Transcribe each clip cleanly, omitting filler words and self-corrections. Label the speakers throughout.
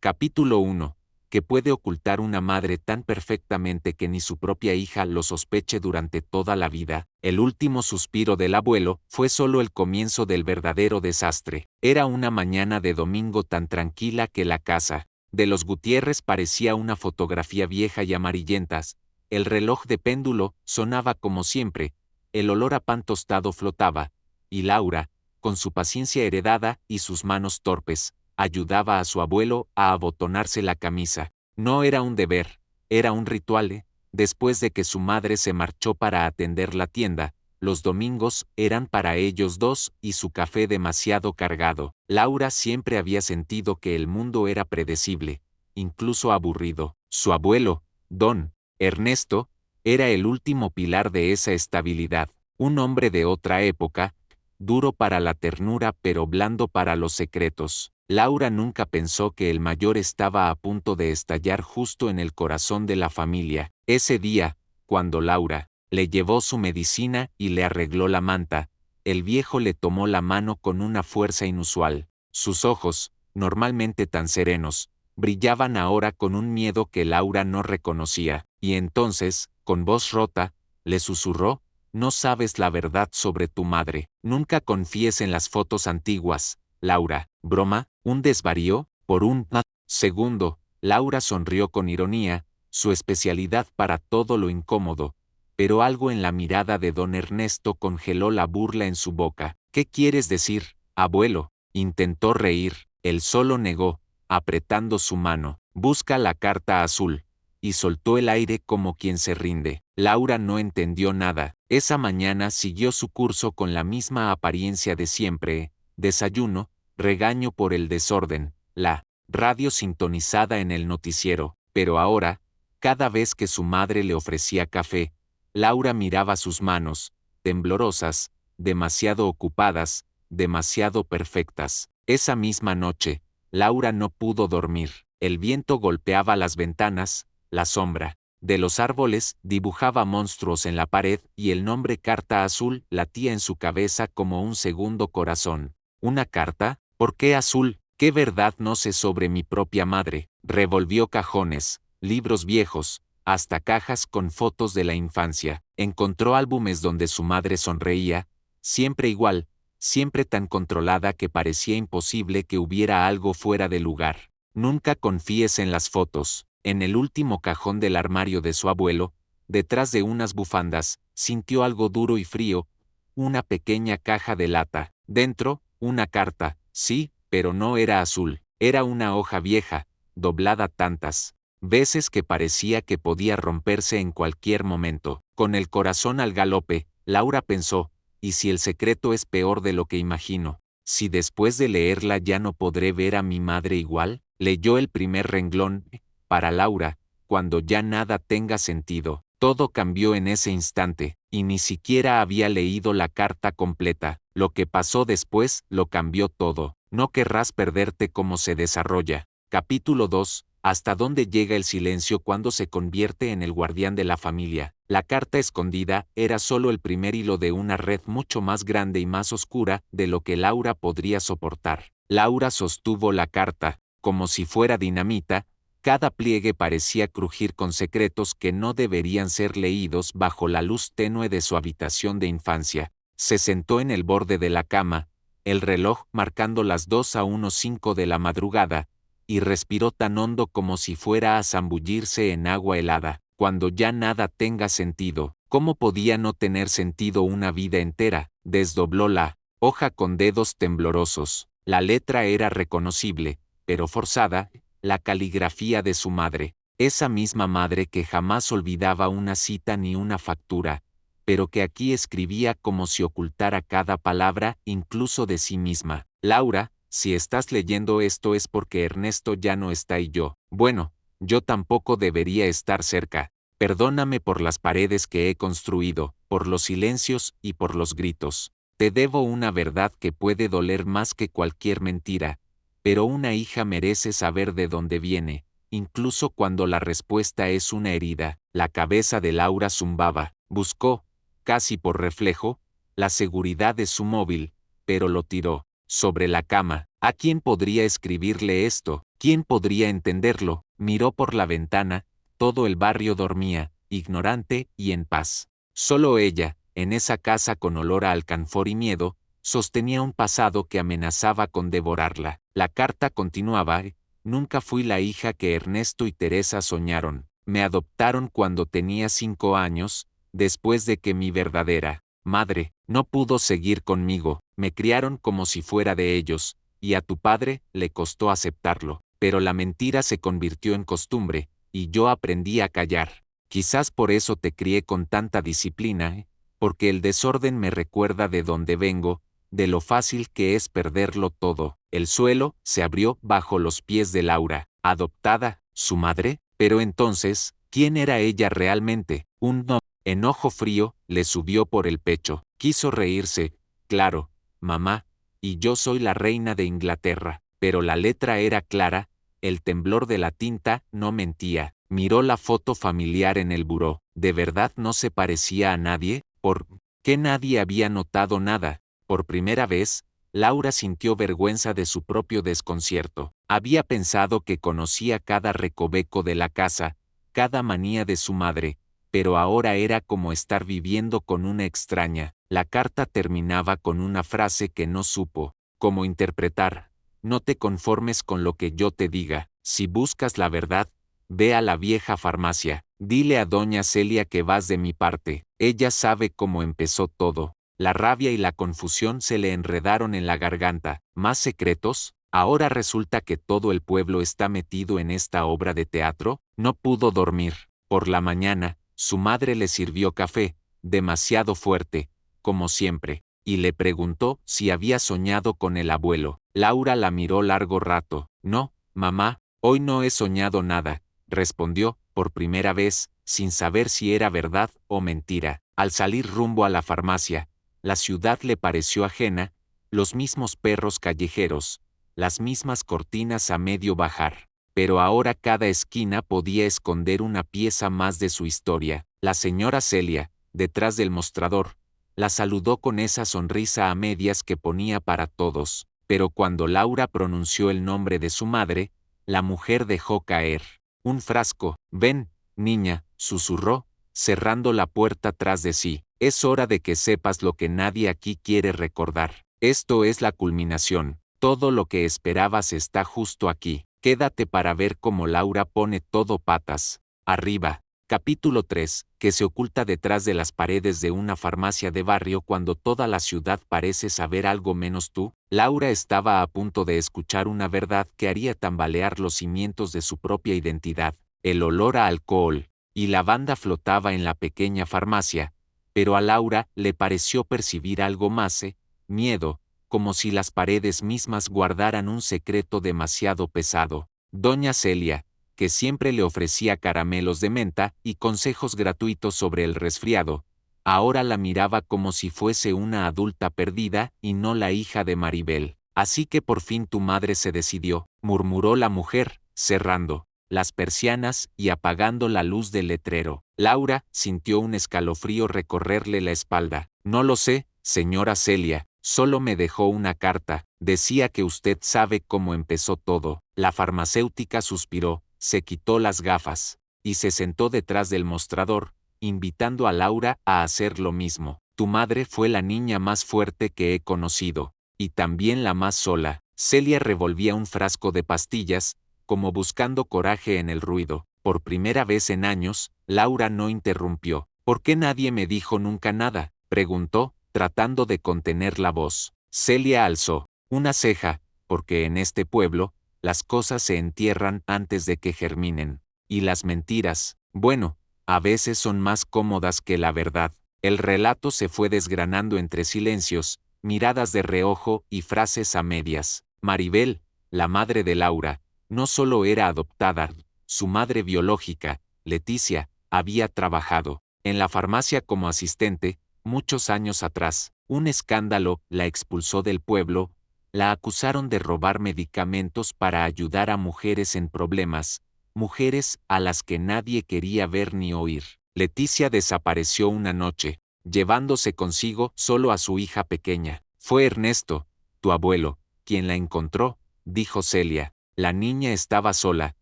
Speaker 1: Capítulo 1. Que puede ocultar una madre tan perfectamente que ni su propia hija lo sospeche durante toda la vida. El último suspiro del abuelo fue solo el comienzo del verdadero desastre. Era una mañana de domingo tan tranquila que la casa de los Gutiérrez parecía una fotografía vieja y amarillentas. El reloj de péndulo sonaba como siempre, el olor a pan tostado flotaba, y Laura, con su paciencia heredada y sus manos torpes, ayudaba a su abuelo a abotonarse la camisa. No era un deber, era un ritual. Después de que su madre se marchó para atender la tienda, los domingos eran para ellos dos y su café demasiado cargado. Laura siempre había sentido que el mundo era predecible, incluso aburrido. Su abuelo, don Ernesto, era el último pilar de esa estabilidad, un hombre de otra época, duro para la ternura pero blando para los secretos. Laura nunca pensó que el mayor estaba a punto de estallar justo en el corazón de la familia. Ese día, cuando Laura le llevó su medicina y le arregló la manta, el viejo le tomó la mano con una fuerza inusual. Sus ojos, normalmente tan serenos, brillaban ahora con un miedo que Laura no reconocía, y entonces, con voz rota, le susurró: «No sabes la verdad sobre tu madre. Nunca confíes en las fotos antiguas, Laura». ¿Broma? ¿Un desvarío? Por un segundo, Laura sonrió con ironía, su especialidad para todo lo incómodo, pero algo en la mirada de don Ernesto congeló la burla en su boca. «¿Qué quieres decir, abuelo?». Intentó reír, él solo negó, apretando su mano. «Busca la carta azul», y soltó el aire como quien se rinde. Laura no entendió nada. Esa mañana siguió su curso con la misma apariencia de siempre: desayuno, regaño por el desorden, la radio sintonizada en el noticiero, pero ahora, cada vez que su madre le ofrecía café, Laura miraba sus manos, temblorosas, demasiado ocupadas, demasiado perfectas. Esa misma noche, Laura no pudo dormir. El viento golpeaba las ventanas, la sombra de los árboles dibujaba monstruos en la pared y el nombre Carta Azul latía en su cabeza como un segundo corazón. ¿Una carta? ¿Por qué azul? ¿Qué verdad no sé sobre mi propia madre? Revolvió cajones, libros viejos, hasta cajas con fotos de la infancia. Encontró álbumes donde su madre sonreía, siempre igual, siempre tan controlada que parecía imposible que hubiera algo fuera de lugar. Nunca confíes en las fotos. En el último cajón del armario de su abuelo, detrás de unas bufandas, sintió algo duro y frío, una pequeña caja de lata. Dentro, una carta. Sí, pero no era azul, era una hoja vieja, doblada tantas veces que parecía que podía romperse en cualquier momento. Con el corazón al galope, Laura pensó: ¿y si el secreto es peor de lo que imagino? ¿Si después de leerla ya no podré ver a mi madre igual? Leyó el primer renglón. Para Laura, cuando ya nada tenga sentido. Todo cambió en ese instante, y ni siquiera había leído la carta completa. Lo que pasó después lo cambió todo. No querrás perderte cómo se desarrolla. Capítulo 2. ¿Hasta dónde llega el silencio cuando se convierte en el guardián de la familia? La carta escondida era solo el primer hilo de una red mucho más grande y más oscura de lo que Laura podría soportar. Laura sostuvo la carta, como si fuera dinamita. Cada pliegue parecía crujir con secretos que no deberían ser leídos bajo la luz tenue de su habitación de infancia. Se sentó en el borde de la cama, el reloj marcando las 2:15 de la madrugada, y respiró tan hondo como si fuera a zambullirse en agua helada. Cuando ya nada tenga sentido, ¿cómo podía no tener sentido una vida entera? Desdobló la hoja con dedos temblorosos. La letra era reconocible, pero forzada. La caligrafía de su madre, esa misma madre que jamás olvidaba una cita ni una factura, pero que aquí escribía como si ocultara cada palabra, incluso de sí misma. Laura, si estás leyendo esto es porque Ernesto ya no está y bueno, yo tampoco debería estar cerca. Perdóname por las paredes que he construido, por los silencios y por los gritos. Te debo una verdad que puede doler más que cualquier mentira. Pero una hija merece saber de dónde viene, incluso cuando la respuesta es una herida. La cabeza de Laura zumbaba. Buscó, casi por reflejo, la seguridad de su móvil, pero lo tiró. sobre la cama. ¿A quién podría escribirle esto? ¿Quién podría entenderlo? Miró por la ventana, todo el barrio dormía, ignorante y en paz. Solo ella, en esa casa con olor a alcanfor y miedo, sostenía un pasado que amenazaba con devorarla. La carta continuaba: nunca fui la hija que Ernesto y Teresa soñaron. Me adoptaron cuando tenía 5 años, después de que mi verdadera madre no pudo seguir conmigo. Me criaron como si fuera de ellos, y a tu padre le costó aceptarlo. Pero la mentira se convirtió en costumbre, y yo aprendí a callar. Quizás por eso te crié con tanta disciplina, porque el desorden me recuerda de dónde vengo, de lo fácil que es perderlo todo. El suelo se abrió bajo los pies de Laura. ¿Adoptada? ¿Su madre? Pero entonces, ¿quién era ella realmente? Un enojo frío le subió por el pecho. Quiso reírse. Claro, mamá, y yo soy la reina de Inglaterra. Pero la letra era clara, el temblor de la tinta no mentía. Miró la foto familiar en el buró. ¿De verdad no se parecía a nadie? ¿Por qué nadie había notado nada? Por primera vez, Laura sintió vergüenza de su propio desconcierto. Había pensado que conocía cada recoveco de la casa, cada manía de su madre, pero ahora era como estar viviendo con una extraña. La carta terminaba con una frase que no supo cómo interpretar. No te conformes con lo que yo te diga. Si buscas la verdad, ve a la vieja farmacia. Dile a doña Celia que vas de mi parte. Ella sabe cómo empezó todo. La rabia y la confusión se le enredaron en la garganta. ¿Más secretos? ¿Ahora resulta que todo el pueblo está metido en esta obra de teatro? No pudo dormir. Por la mañana, su madre le sirvió café, demasiado fuerte, como siempre, y le preguntó si había soñado con el abuelo. Laura la miró largo rato. No, mamá, hoy no he soñado nada, respondió, por primera vez, sin saber si era verdad o mentira. Al salir rumbo a la farmacia, la ciudad le pareció ajena, los mismos perros callejeros, las mismas cortinas a medio bajar. Pero ahora cada esquina podía esconder una pieza más de su historia. La señora Celia, detrás del mostrador, la saludó con esa sonrisa a medias que ponía para todos, pero cuando Laura pronunció el nombre de su madre, la mujer dejó caer un frasco. Ven, niña, susurró, cerrando la puerta tras de sí. Es hora de que sepas lo que nadie aquí quiere recordar. Esto es la culminación. Todo lo que esperabas está justo aquí. Quédate para ver cómo Laura pone todo patas arriba. Capítulo 3, que se oculta detrás de las paredes de una farmacia de barrio cuando toda la ciudad parece saber algo menos tú. Laura estaba a punto de escuchar una verdad que haría tambalear los cimientos de su propia identidad. El olor a alcohol y lavanda flotaba en la pequeña farmacia, pero a Laura le pareció percibir algo más, miedo, como si las paredes mismas guardaran un secreto demasiado pesado. Doña Celia, que siempre le ofrecía caramelos de menta y consejos gratuitos sobre el resfriado, ahora la miraba como si fuese una adulta perdida y no la hija de Maribel. Así que por fin tu madre se decidió, murmuró la mujer, cerrando las persianas y apagando la luz del letrero. Laura sintió un escalofrío recorrerle la espalda. No lo sé, señora Celia, solo me dejó una carta. Decía que usted sabe cómo empezó todo. La farmacéutica suspiró, se quitó las gafas y se sentó detrás del mostrador, invitando a Laura a hacer lo mismo. Tu madre fue la niña más fuerte que he conocido, y también la más sola. Celia revolvía un frasco de pastillas, como buscando coraje en el ruido. Por primera vez en años, Laura no interrumpió. ¿Por qué nadie me dijo nunca nada?, preguntó, tratando de contener la voz. Celia alzó una ceja, porque en este pueblo, las cosas se entierran antes de que germinen. Y las mentiras, bueno, a veces son más cómodas que la verdad. El relato se fue desgranando entre silencios, miradas de reojo y frases a medias. Maribel, la madre de Laura, no solo era adoptada, su madre biológica, Leticia, había trabajado en la farmacia como asistente, muchos años atrás. Un escándalo la expulsó del pueblo, la acusaron de robar medicamentos para ayudar a mujeres en problemas, mujeres a las que nadie quería ver ni oír. Leticia desapareció una noche, llevándose consigo solo a su hija pequeña. Fue Ernesto, tu abuelo, quien la encontró, dijo Celia. La niña estaba sola,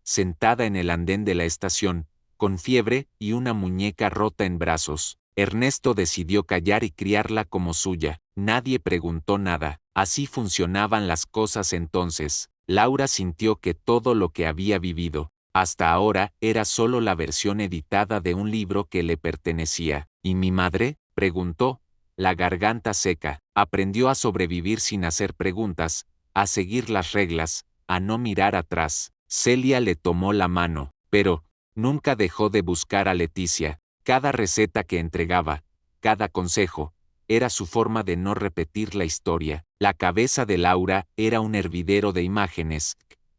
Speaker 1: sentada en el andén de la estación, con fiebre y una muñeca rota en brazos. Ernesto decidió callar y criarla como suya. Nadie preguntó nada. Así funcionaban las cosas entonces. Laura sintió que todo lo que había vivido, hasta ahora, era solo la versión editada de un libro que le pertenecía. ¿Y mi madre?, preguntó, la garganta seca. Aprendió a sobrevivir sin hacer preguntas, a seguir las reglas, a no mirar atrás. Celia le tomó la mano, pero nunca dejó de buscar a Leticia. Cada receta que entregaba, cada consejo, era su forma de no repetir la historia. La cabeza de Laura era un hervidero de imágenes.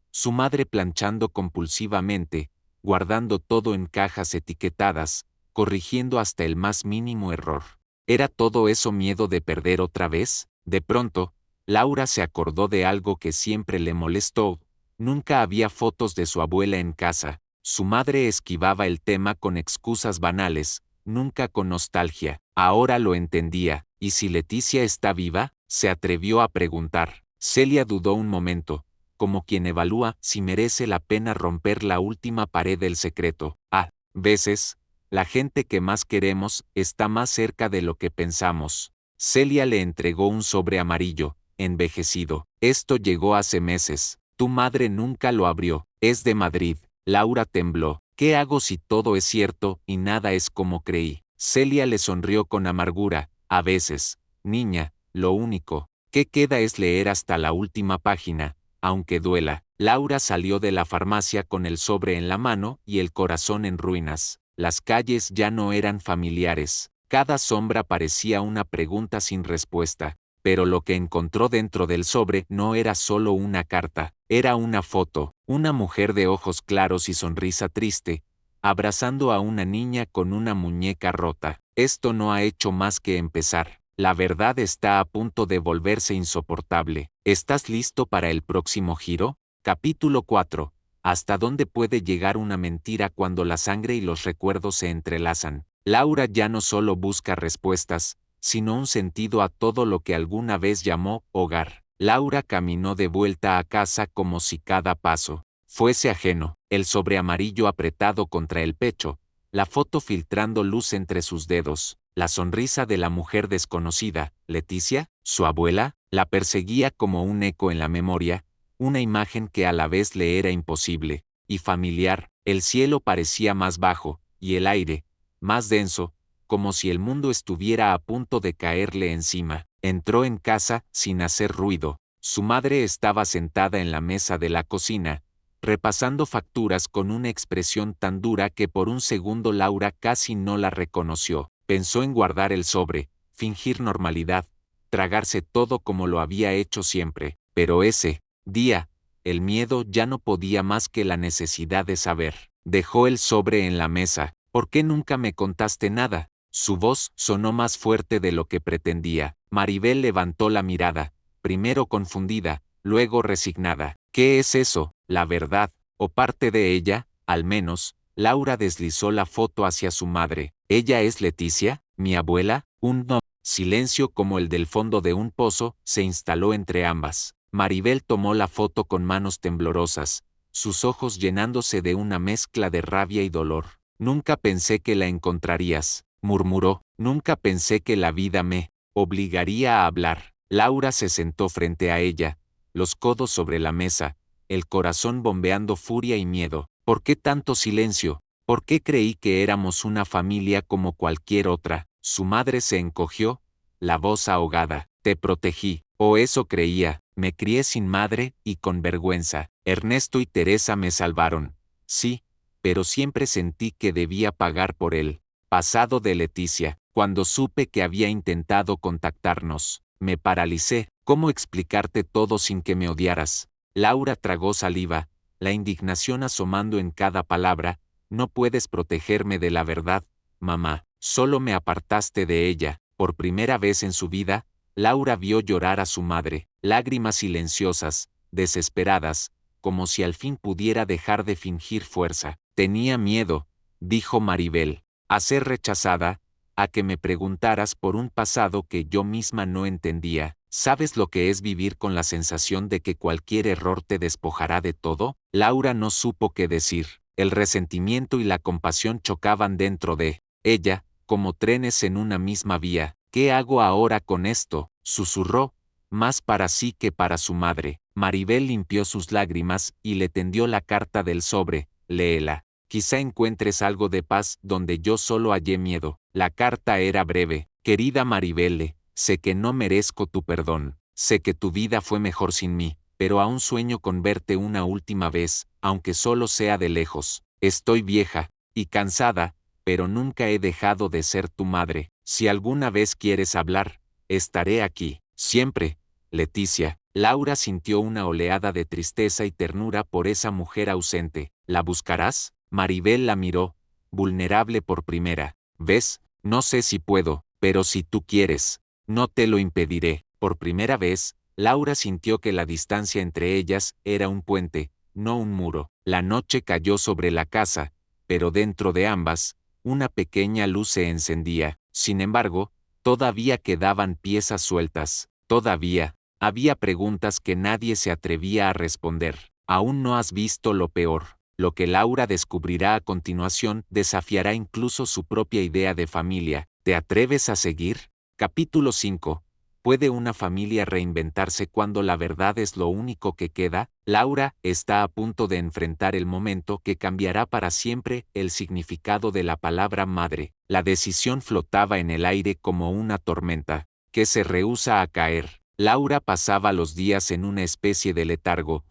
Speaker 1: Su madre planchando compulsivamente, guardando todo en cajas etiquetadas, corrigiendo hasta el más mínimo error. ¿Era todo eso miedo de perder otra vez? De pronto, Laura se acordó de algo que siempre le molestó. Nunca había fotos de su abuela en casa. Su madre esquivaba el tema con excusas banales, nunca con nostalgia. Ahora lo entendía. ¿Y si Leticia está viva?, se atrevió a preguntar. Celia dudó un momento, como quien evalúa si merece la pena romper la última pared del secreto. A veces, la gente que más queremos está más cerca de lo que pensamos. Celia le entregó un sobre amarillo, envejecido. Esto llegó hace meses. Tu madre nunca lo abrió. Es de Madrid. Laura tembló. ¿Qué hago si todo es cierto y nada es como creí? Celia le sonrió con amargura. A veces, niña, lo único que queda es leer hasta la última página, aunque duela. Laura salió de la farmacia con el sobre en la mano y el corazón en ruinas. Las calles ya no eran familiares. Cada sombra parecía una pregunta sin respuesta. Pero lo que encontró dentro del sobre no era solo una carta, era una foto, una mujer de ojos claros y sonrisa triste, abrazando a una niña con una muñeca rota. Esto no ha hecho más que empezar. La verdad está a punto de volverse insoportable. ¿Estás listo para el próximo giro? Capítulo 4. ¿Hasta dónde puede llegar una mentira cuando la sangre y los recuerdos se entrelazan? Laura ya no solo busca respuestas, sino un sentido a todo lo que alguna vez llamó hogar. Laura caminó de vuelta a casa como si cada paso fuese ajeno, el sobre amarillo apretado contra el pecho, la foto filtrando luz entre sus dedos, la sonrisa de la mujer desconocida, Leticia, su abuela, la perseguía como un eco en la memoria, una imagen que a la vez le era imposible y familiar. El cielo parecía más bajo, y el aire, más denso, como si el mundo estuviera a punto de caerle encima. Entró en casa sin hacer ruido. Su madre estaba sentada en la mesa de la cocina, repasando facturas con una expresión tan dura que por un segundo Laura casi no la reconoció. Pensó en guardar el sobre, fingir normalidad, tragarse todo como lo había hecho siempre. Pero ese día, el miedo ya no podía más que la necesidad de saber. Dejó el sobre en la mesa. ¿Por qué nunca me contaste nada? Su voz sonó más fuerte de lo que pretendía. Maribel levantó la mirada, primero confundida, luego resignada. ¿Qué es eso? ¿La verdad, o parte de ella, al menos? Laura deslizó la foto hacia su madre. ¿Ella es Leticia, mi abuela? Un no. Silencio como el del fondo de un pozo se instaló entre ambas. Maribel tomó la foto con manos temblorosas, sus ojos llenándose de una mezcla de rabia y dolor. Nunca pensé que la encontrarías, murmuró. Nunca pensé que la vida me obligaría a hablar. Laura se sentó frente a ella, los codos sobre la mesa, el corazón bombeando furia y miedo. ¿Por qué tanto silencio? ¿Por qué creí que éramos una familia como cualquier otra? Su madre se encogió, la voz ahogada. Te protegí, o eso creía. Me crié sin madre y con vergüenza. Ernesto y Teresa me salvaron. Sí, pero siempre sentí que debía pagar por el pasado de Leticia. Cuando supe que había intentado contactarnos, me paralicé. ¿Cómo explicarte todo sin que me odiaras? Laura tragó saliva, la indignación asomando en cada palabra. No puedes protegerme de la verdad, mamá. Solo me apartaste de ella. Por primera vez en su vida, Laura vio llorar a su madre, lágrimas silenciosas, desesperadas, como si al fin pudiera dejar de fingir fuerza. Tenía miedo, dijo Maribel, a ser rechazada, a que me preguntaras por un pasado que yo misma no entendía. ¿Sabes lo que es vivir con la sensación de que cualquier error te despojará de todo? Laura no supo qué decir. El resentimiento y la compasión chocaban dentro de ella, como trenes en una misma vía. ¿Qué hago ahora con esto?, susurró, más para sí que para su madre. Maribel limpió sus lágrimas y le tendió la carta del sobre. Léela. Quizá encuentres algo de paz donde yo solo hallé miedo. La carta era breve. Querida Maribel, sé que no merezco tu perdón. Sé que tu vida fue mejor sin mí, pero aún sueño con verte una última vez, aunque solo sea de lejos. Estoy vieja y cansada, pero nunca he dejado de ser tu madre. Si alguna vez quieres hablar, estaré aquí. Siempre. Leticia. Laura sintió una oleada de tristeza y ternura por esa mujer ausente. ¿La buscarás? Maribel la miró, vulnerable por primera vez. No sé si puedo, pero si tú quieres, no te lo impediré. Por primera vez, Laura sintió que la distancia entre ellas era un puente, no un muro. La noche cayó sobre la casa, pero dentro de ambas, una pequeña luz se encendía. Sin embargo, todavía quedaban piezas sueltas. Todavía había preguntas que nadie se atrevía a responder. Aún no has visto lo peor. Lo que Laura descubrirá a continuación desafiará incluso su propia idea de familia. ¿Te atreves a seguir? Capítulo 5. ¿Puede una familia reinventarse cuando la verdad es lo único que queda? Laura está a punto de enfrentar el momento que cambiará para siempre el significado de la palabra madre. La decisión flotaba en el aire como una tormenta, que se rehúsa a caer. Laura pasaba los días en una especie de letargo,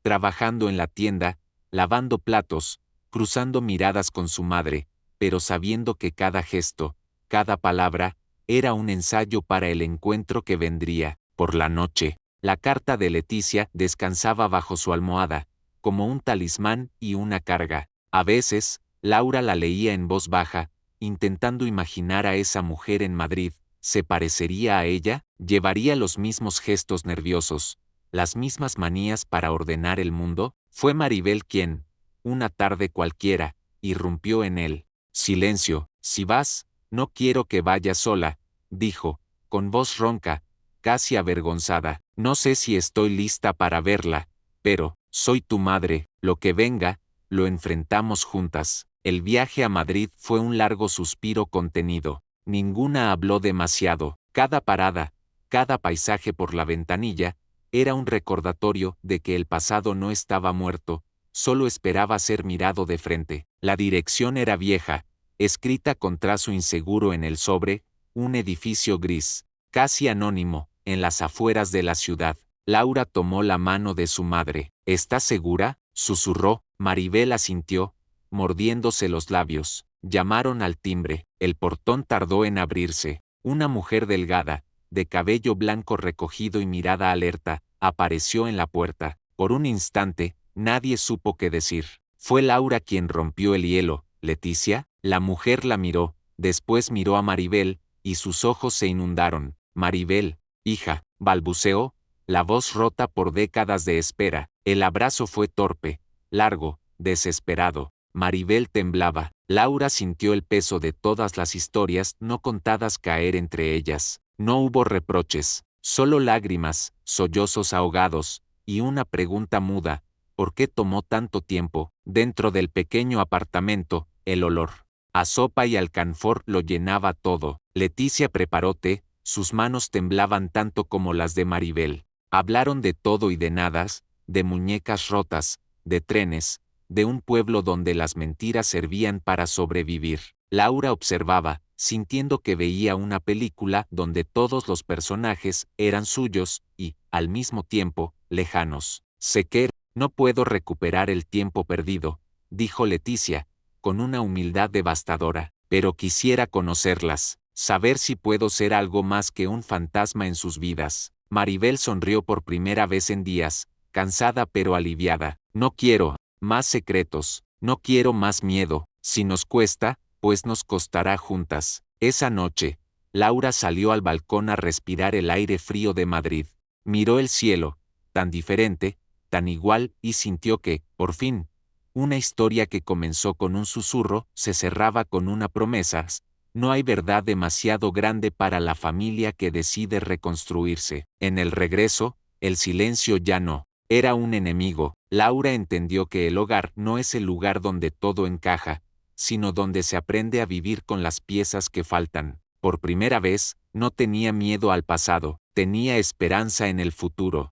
Speaker 1: trabajando en la tienda, lavando platos, cruzando miradas con su madre, pero sabiendo que cada gesto, cada palabra, era un ensayo para el encuentro que vendría. Por la noche, la carta de Leticia descansaba bajo su almohada, como un talismán y una carga. A veces, Laura la leía en voz baja, intentando imaginar a esa mujer en Madrid. ¿Se parecería a ella? ¿Llevaría los mismos gestos nerviosos, las mismas manías para ordenar el mundo? Fue Maribel quien, una tarde cualquiera, irrumpió en él. Silencio, si vas, no quiero que vayas sola, dijo, con voz ronca, casi avergonzada. No sé si estoy lista para verla, pero, soy tu madre, lo que venga, lo enfrentamos juntas. El viaje a Madrid fue un largo suspiro contenido. Ninguna habló demasiado. Cada parada, cada paisaje por la ventanilla, era un recordatorio de que el pasado no estaba muerto, solo esperaba ser mirado de frente. La dirección era vieja, escrita con trazo inseguro en el sobre, un edificio gris, casi anónimo, en las afueras de la ciudad. Laura tomó la mano de su madre. ¿Estás segura?, susurró. Maribel asintió, mordiéndose los labios. Llamaron al timbre. El portón tardó en abrirse. Una mujer delgada, de cabello blanco recogido y mirada alerta, apareció en la puerta. Por un instante, nadie supo qué decir. Fue Laura quien rompió el hielo. ¿Leticia? La mujer la miró, después miró a Maribel, y sus ojos se inundaron. Maribel, hija, balbuceó, la voz rota por décadas de espera. El abrazo fue torpe, largo, desesperado. Maribel temblaba. Laura sintió el peso de todas las historias no contadas caer entre ellas. No hubo reproches, solo lágrimas, sollozos ahogados, y una pregunta muda: ¿por qué tomó tanto tiempo? Dentro del pequeño apartamento, el olor a sopa y alcanfor lo llenaba todo. Leticia preparó té, sus manos temblaban tanto como las de Maribel. Hablaron de todo y de nadas, de muñecas rotas, de trenes, de un pueblo donde las mentiras servían para sobrevivir. Laura observaba, sintiendo que veía una película donde todos los personajes eran suyos y, al mismo tiempo, lejanos. Sé que no puedo recuperar el tiempo perdido, dijo Leticia, con una humildad devastadora, pero quisiera conocerlas, saber si puedo ser algo más que un fantasma en sus vidas. Maribel sonrió por primera vez en días, cansada pero aliviada. No quiero más secretos, no quiero más miedo. Si nos cuesta, pues nos costará juntas. Esa noche, Laura salió al balcón a respirar el aire frío de Madrid. Miró el cielo, tan diferente, tan igual, y sintió que, por fin, una historia que comenzó con un susurro se cerraba con una promesa. no hay verdad demasiado grande para la familia que decide reconstruirse. En el regreso, el silencio ya no era un enemigo. Laura entendió que el hogar no es el lugar donde todo encaja, sino donde se aprende a vivir con las piezas que faltan. Por primera vez, no tenía miedo al pasado, tenía esperanza en el futuro.